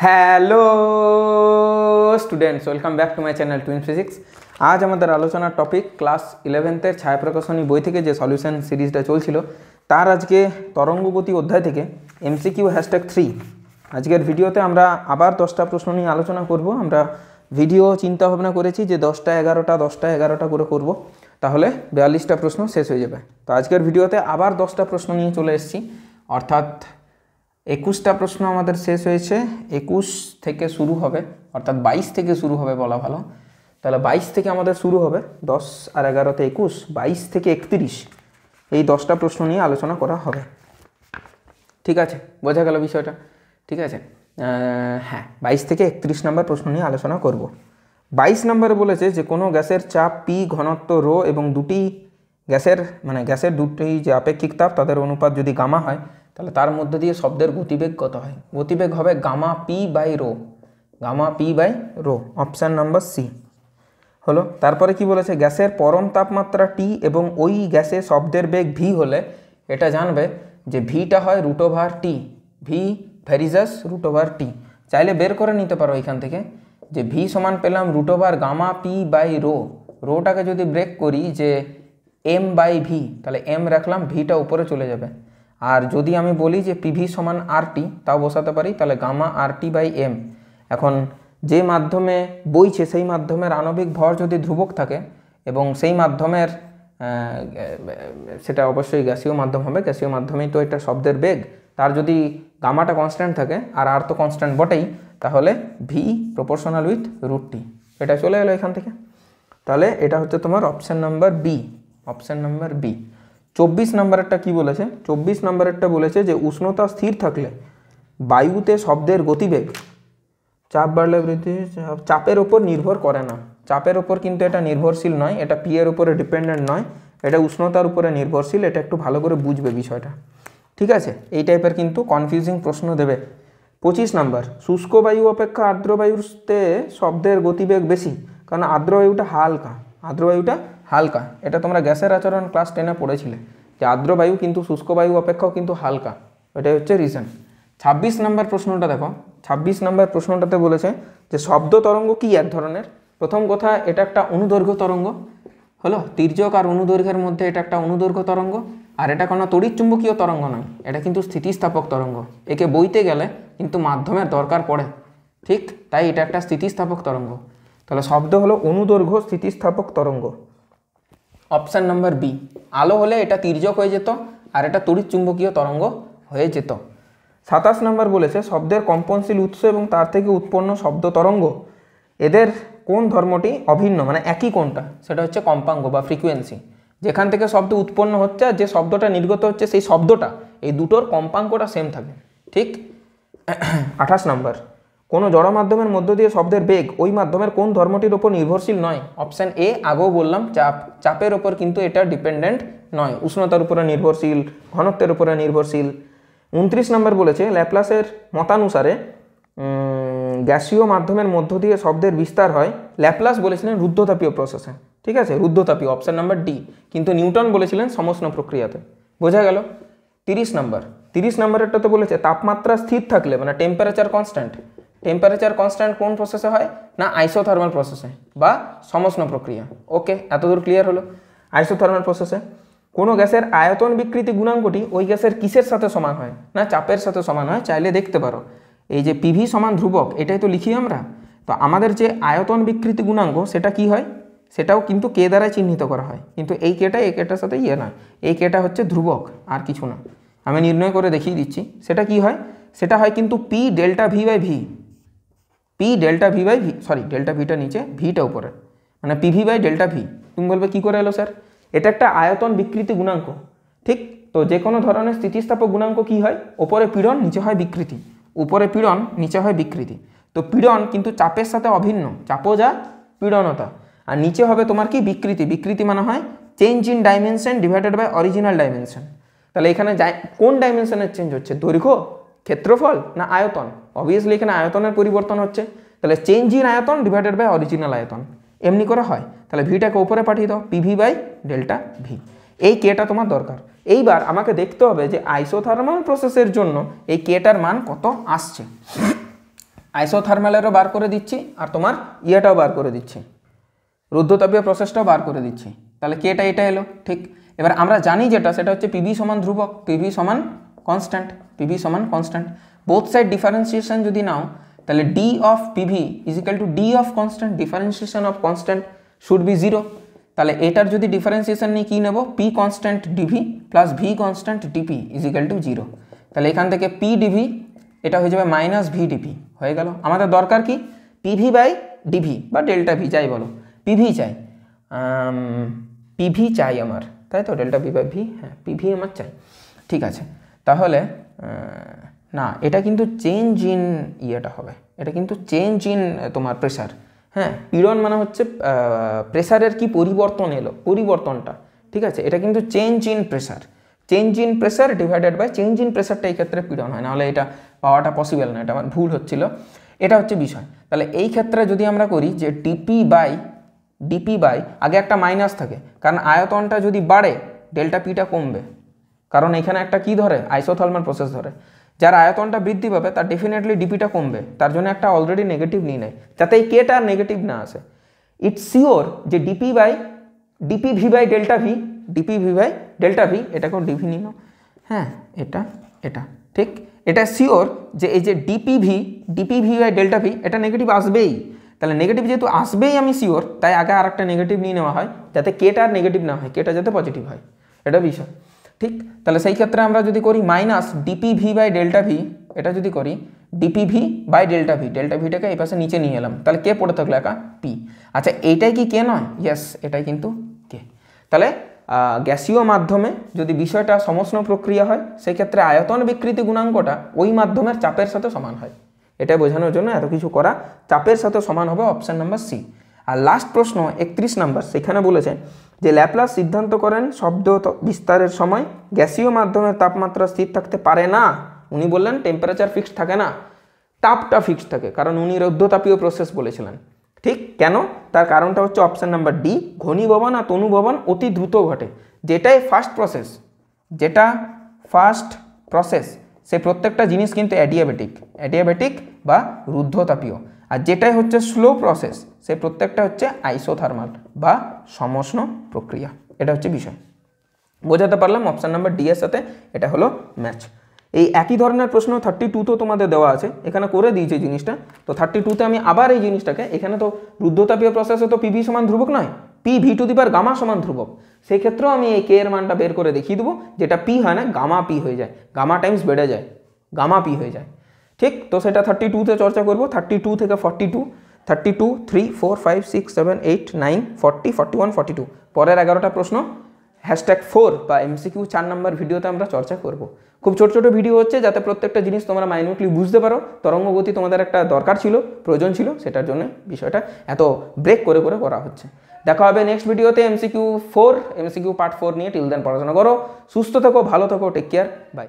Hello students, welcome back to my channel twin physics. আজ আমাদের আলোচনার টপিক ক্লাস 11-এর ছায়াপ্রকাশনী বই থেকে যে সলিউশন সিরিজটা চলছিল তার আজকে তরঙ্গগতি অধ্যায় থেকে MCQ #3। আজকের ভিডিওতে আমরা আবার 10টা প্রশ্ন নিয়ে আলোচনা করব। আমরা ভিডিও চিন্তা ভাবনা করেছি যে 10টা 11টা করে করব, তাহলে 42টা প্রশ্ন শেষ হয়ে যাবে। তো আজকের ভিডিওতে আবার 10টা প্রশ্ন নিয়ে চলে এসেছি, অর্থাৎ 21টা প্রশ্ন আমাদের শেষ হয়েছে। 21 থেকে শুরু হবে, অর্থাৎ 22 থেকে শুরু হবে বলা ভালো। তাহলে 22 থেকে আমাদের শুরু হবে, 10 আর 11তে 21, 22 থেকে 31 এই 10টা প্রশ্ন নিয়ে আলোচনা করা হবে। ঠিক আছে, বোঝা গেল বিষয়টা? ঠিক আছে, হ্যাঁ, 22 থেকে 31 নম্বর প্রশ্ন নিয়ে আলোচনা করব। 22 নম্বরে বলেছে যে কোনো গ্যাসের চাপ P, ঘনত্ব ρ এবং দুটি গ্যাসের দুটি যে আপেক্ষিক তাপ তাদের অনুপাত যদি গামা হয়, তাহলে তার মধ্যে দিয়ে শব্দের গতিবেগ কত হয়? গতিবেগ হবে gamma P/ρ, gamma P/ρ, option number C হলো। তারপরে কি বলেছে, গ্যাসের পরম তাপমাত্রা T এবং ওই গ্যাসে শব্দের বেগ V হলে এটা জানবে যে ভিটা হয় √T, ভি ভ্যারিজাস √T। চাইলে বের করে নিতে পারো এখান থেকে যে V সমান পেলাম √গামা P/ρ, রোটাকে যদি ব্রেক করি যে m/v, তাহলে m রাখলাম, ভিটা উপরে চলে যাবে। আর যদি আমি বলি যে PV সমান RT, তাও বসাতে পারি, তাহলে গামা RT/m। এখন যে মাধ্যমে বইছে সেই মাধ্যমের আণবিক ভর যদি ধ্রুবক থাকে এবং সেই মাধ্যমের সেটা অবশ্যই গ্যাসীয় মাধ্যম হবে, গ্যাসীয় মাধ্যমেই তো এটা শব্দের বেগ, তার যদি গামাটা কনস্ট্যান্ট থাকে আর আর তো কনস্ট্যান্ট বটেই, তাহলে V প্রপোর্শনাল উইথ √T, এটা চলে এলো এখান থেকে। তাহলে এটা হচ্ছে তোমার option number B, option number B. 24 নম্বরেরটা কি বলেছে? 24 নম্বরেরটা বলেছে যে উষ্ণতা স্থির থাকলে বায়ুতে শব্দের গতিবেগ চাপ বাড়লে বৃদ্ধি, চাপের ওপর নির্ভর করে না। চাপের ওপর কিন্তু এটা নির্ভরশীল নয়, এটা P এর উপরে ডিপেন্ডেন্ট নয়, এটা উষ্ণতার উপরে নির্ভরশীল। এটা একটু ভালো করে বুঝবে বিষয়টা, ঠিক আছে? এই টাইপের কিন্তু কনফিউজিং প্রশ্ন দেবে। 25 নম্বর, শুষ্ক বায়ু অপেক্ষা আর্দ্র বায়ুতে শব্দের গতিবেগ বেশি, কারণ আর্দ্র বায়ুটা হালকা, আর্দ্র বায়ুটা হালকা। এটা তোমরা গ্যাসের আচরণ ক্লাস 10-এ পড়েছিলে যে আর্দ্র বায়ু কিন্তু শুষ্ক বায়ু অপেক্ষাও কিন্তু হালকা, এটাই হচ্ছে রিজন। 26 নম্বর প্রশ্নটা দেখো, 26 নম্বর প্রশ্নটাতে বলেছে যে শব্দ তরঙ্গ কি এক ধরনের। প্রথম কথা, এটা একটা অনুদৈর্ঘ্য তরঙ্গ হলো, তির্যক আর অনুদৈর্ঘ্যের মধ্যে এটা একটা অনুদৈর্ঘ্য তরঙ্গ। আর এটা কোনো তড়িৎচুম্বকীয় তরঙ্গ নয়, এটা কিন্তু স্থিতিস্থাপক তরঙ্গ। একে বইতে গেলে কিন্তু মাধ্যমের দরকার পড়ে, ঠিক? তাই এটা একটা স্থিতিস্থাপক তরঙ্গ। তাহলে শব্দ হলো অনুদৈর্ঘ্য স্থিতিস্থাপক তরঙ্গ, অপশান নাম্বার বি। আলো হলে এটা তির্যক হয়ে যেত আর এটা তড়িৎচুম্বকীয় তরঙ্গ হয়ে যেত। 27 নম্বর বলেছে শব্দের কম্পনশীল উৎস এবং তার থেকে উৎপন্ন শব্দ তরঙ্গ, এদের কোন ধর্মটি অভিন্ন, মানে একই কোনটা? সেটা হচ্ছে কম্পাঙ্ক বা ফ্রিকোয়েন্সি। যেখান থেকে শব্দ উৎপন্ন হচ্ছে আর যে শব্দটা নির্গত হচ্ছে সেই শব্দটা, এই দুটোর কম্পাঙ্কটা সেম থাকে, ঠিক? 28 নম্বর, কোনো জড় মাধ্যমের মধ্য দিয়ে শব্দের বেগ ওই মাধ্যমের কোন ধর্মটির ওপর নির্ভরশীল নয়? অপশান এ, আগেও বললাম, চাপ। চাপের ওপর কিন্তু এটা ডিপেন্ডেন্ট নয়, উষ্ণতার উপরে নির্ভরশীল, ঘনত্বের উপরে নির্ভরশীল। 29 নম্বর বলেছে ল্যাপ্লাসের মতানুসারে গ্যাসীয় মাধ্যমের মধ্য দিয়ে শব্দের বিস্তার হয়। ল্যাপ্লাস বলেছিলেন রুদ্ধতাপীয় প্রসেসে, ঠিক আছে, রুদ্ধতাপীয়, অপশান নাম্বার ডি। কিন্তু নিউটন বলেছিলেন সমষ্ণ প্রক্রিয়াতে। বোঝা গেল? 30 নম্বর, 30 নম্বরেরটাতে বলেছে তাপমাত্রা স্থির থাকলে, মানে টেম্পারেচার কনস্ট্যান্ট। টেম্পারেচার কনস্ট্যান্ট কোন প্রসেসে হয়? না আইসোথার্মাল প্রসেসে বা সমষ্ণ প্রক্রিয়া। ওকে, এতদূর ক্লিয়ার হলো? আইসোথার্মাল প্রসেসে কোনো গ্যাসের আয়তন বিকৃতি গুণাঙ্কটি ওই গ্যাসের কিসের সাথে সমান হয়? না চাপের সাথে সমান হয়। চাইলে দেখতে পারো, এই যে PV সমান ধ্রুবক, এটাই তো লিখি আমরা। তো আমাদের যে আয়তন বিকৃতি গুণাঙ্ক সেটা কি হয়? সেটাও কিন্তু কে দ্বারাই চিহ্নিত করা হয়, কিন্তু এই কেটা এই কেটার সাথে না, এই কেটা হচ্ছে ধ্রুবক আর কিছু না। আমি নির্ণয় করে দেখিয়ে দিচ্ছি সেটা কি হয়। সেটা হয় কিন্তু P∆V/V, P∆V/V, সরি, ডেল্টা ভিটা নিচে, ভিটা উপরে, মানে PV/∆V। তুমি বলবে কী করে এলো স্যার? এটা একটা আয়তন বিকৃতি গুণাঙ্ক, ঠিক? তো যে কোনো ধরনের স্থিতিস্থাপক গুণাঙ্ক কি হয়? ওপরে পীড়ন, নিচে হয় বিকৃতি, উপরে পীড়ন, নিচে হয় বিকৃতি। তো পীড়ন কিন্তু চাপের সাথে অভিন্ন, চাপও যা পীড়নতা। আর নিচে হবে তোমার কি? বিকৃতি। বিকৃতি মানে হয় change in dimension divided by original dimension. তাহলে এখানে কোন ডাইমেনশনের চেঞ্জ হচ্ছে? দৈর্ঘ্য, ক্ষেত্রফল না আয়তন? অবভিয়াসলি এখানে আয়তনের পরিবর্তন হচ্ছে, তাহলে চেঞ্জ ইন আয়তন ডিভাইডেড বাই অরিজিনাল আয়তন, এমনি করে হয়। তাহলে ভিটাকে উপরে পাঠিয়ে দাও, PV/∆V। এই কেটা তোমার দরকার। এইবার আমাকে দেখতে হবে যে আইসোথার্মাল প্রসেসের জন্য এই কেটার মান কত আসছে। আইসোথার্মালেরও বার করে দিচ্ছি আর তোমার ইয়েটাও বার করে দিচ্ছি, রুদ্ধতাপীয় প্রসেসটাও বার করে দিচ্ছি। তাহলে কেটা এটা এলো ঠিক। এবার আমরা জানি যেটা সেটা হচ্ছে পিভি সমান ধ্রুবক, পিভি সমান কনস্ট্যান্ট, পিভি সমান কনস্ট্যান্ট। বোথ সাইড ডিফারেন্সিয়েশন যদি নাও তাহলে D of PV is equal to D of constant, differentiation of constant should be 0। তাহলে এটার যদি ডিফারেন্সিয়েশন নিয়ে কী নেব, P constant DV plus V constant DP is equal to 0। তাহলে এখান থেকে পি ডিভি এটা হয়ে যাবে মাইনাস ভি ডিপি হয়ে গেল। আমাদের দরকার কি, পিভি বাই ডিভি বা ডেল্টা ভি যাই বলো, পিভি চাই, পিভি চাই আমার, তাই তো, ডেল্টা ভি বাই ভি, হ্যাঁ পিভি আমার চাই। ঠিক আছে, তাহলে না এটা কিন্তু চেঞ্জ ইন ইয়েটা হবে, এটা কিন্তু চেঞ্জ ইন তোমার প্রেসার। হ্যাঁ, পীড়ন মানে হচ্ছে প্রেসারের কি পরিবর্তন এলো, পরিবর্তনটা, ঠিক আছে, এটা কিন্তু change in pressure, change in pressure divided by change in প্রেসারটা এই ক্ষেত্রে পীড়ন হয়, নাহলে এটা পাওয়াটা পসিবল না, এটা আমার ভুল হচ্ছিল, এটা হচ্ছে বিষয়। তাহলে এই ক্ষেত্রে যদি আমরা করি যে ডিপি বাই আগে একটা মাইনাস থাকে, কারণ আয়তনটা যদি বাড়ে ডেল্টা পিটা কমবে, কারণ এখানে একটা কি ধরে, আইসোথার্মাল প্রসেস ধরে, যার আয়তনটা বৃদ্ধি পাবে তার ডেফিনেটলি ডিপিটা কমবে, তার জন্য একটা অলরেডি নেগেটিভ নিয়ে নেয় যাতে এই কেটা নেগেটিভ না আসে। ইটস শিওর যে DP V by delta V, DP V by delta V, এটাকেও ডিভি নিল, হ্যাঁ এটা ঠিক, এটা শিওর যে এই যে DP V by delta V এটা নেগেটিভ আসবেই। তাহলে নেগেটিভ যেহেতু আসবেই আমি শিওর, তাই আগে আর একটা নেগেটিভ নিয়ে নেওয়া হয় যাতে কেটা নেগেটিভ না হয়, কেটা যাতে পজিটিভ হয়, এটা বিষয় ঠিক। তাহলে সেই ক্ষেত্রে আমরা যদি করি minus DP V by delta V, এটা যদি করি ডিপি ভি বাই ডেল্টা ভিটাকে এই পাশে নিচে নিয়ে এলাম, তাহলে কে পড়ে থাকলো একা, পি। আচ্ছা এইটাই কি কে নয়, ইয়েস এটাই কিন্তু কে। তাহলে গ্যাসীয় মাধ্যমে যদি বিষয়টা সমষ্ণ প্রক্রিয়া হয় সেই ক্ষেত্রে আয়তন বিকৃতি গুণাঙ্কটা ওই মাধ্যমের চাপের সাথে সমান হয়, এটা বোঝানোর জন্য এত কিছু করা, চাপের সাথে সমান হবে অপশন নাম্বার সি। আর লাস্ট প্রশ্ন 31 নম্বর, সেখানে বলেছে যে ল্যাপ্লাস সিদ্ধান্ত করেন শব্দ বিস্তারের সময় গ্যাসীয় মাধ্যমের তাপমাত্রা স্থির থাকতে পারে না। উনি বললেন টেম্পারেচার ফিক্সড থাকে না, তাপটা ফিক্সড থাকে, কারণ উনি রৌদ্রতাপীয় প্রসেস বলেছিলেন। ঠিক কেন, তার কারণটা হচ্ছে অপশন নাম্বার ডি, ঘনীভবন আর তনুভবন অতি দ্রুত ঘটে, যেটাই ফার্স্ট প্রসেস সেই প্রত্যেকটা জিনিস কিন্তু অ্যাডিয়াবেটিক বা রুদ্ধতাপীয়, আর যেটাই হচ্ছে স্লো প্রসেস সেই প্রত্যেকটা হচ্ছে আইসোথার্মাল বা সমষ্ণ প্রক্রিয়া, এটা হচ্ছে বিষয়। বোঝাতে পারলাম অপশান নাম্বার ডি এর সাথে এটা হলো ম্যাচ। এই একই ধরনের প্রশ্ন 32 তোমাদের দেওয়া আছে, এখানে করে দিয়েছে জিনিসটা, তো 32তে আমি আবার এই জিনিসটাকে, এখানে তো রুদ্ধতাপীয় প্রসেসে তো পিভি সমান ধ্রুবক নয়, P V to the power gamma সমান ধ্রুবক, সেই ক্ষেত্রেও আমি এই কে এর মানটা বের করে দেখিয়ে দেবো, যেটা পি হয় না গামা পি হয়ে যায়, গামা টাইমস বেড়ে যায়, গামা পি হয়ে যায়। ঠিক, তো সেটা 32তে চর্চা করবো, 32 থেকে 42, 32, 3, 4, 5, 6, 7, 8, 9, 40, 41, 42, পরের 11টা প্রশ্ন #4 বা এমসিকিউ 4 নম্বর ভিডিওতে আমরা চর্চা করব। খুব ছোট ছোট ভিডিও হচ্ছে যাতে প্রত্যেকটা জিনিস তোমরা মাইনিউটলি বুঝতে পারো, তরঙ্গগতি তোমাদের একটা দরকার ছিল, প্রয়োজন ছিল, সেটার জন্য বিষয়টা এত ব্রেক করে করা হচ্ছে। দেখা হবে নেক্সট ভিডিওতে এমসিকিউ পার্ট 4 নিয়ে। টিল দেন পড়াশোনা করো, সুস্থ থাকো, ভালো থাকো, টেক কেয়ার, বাই।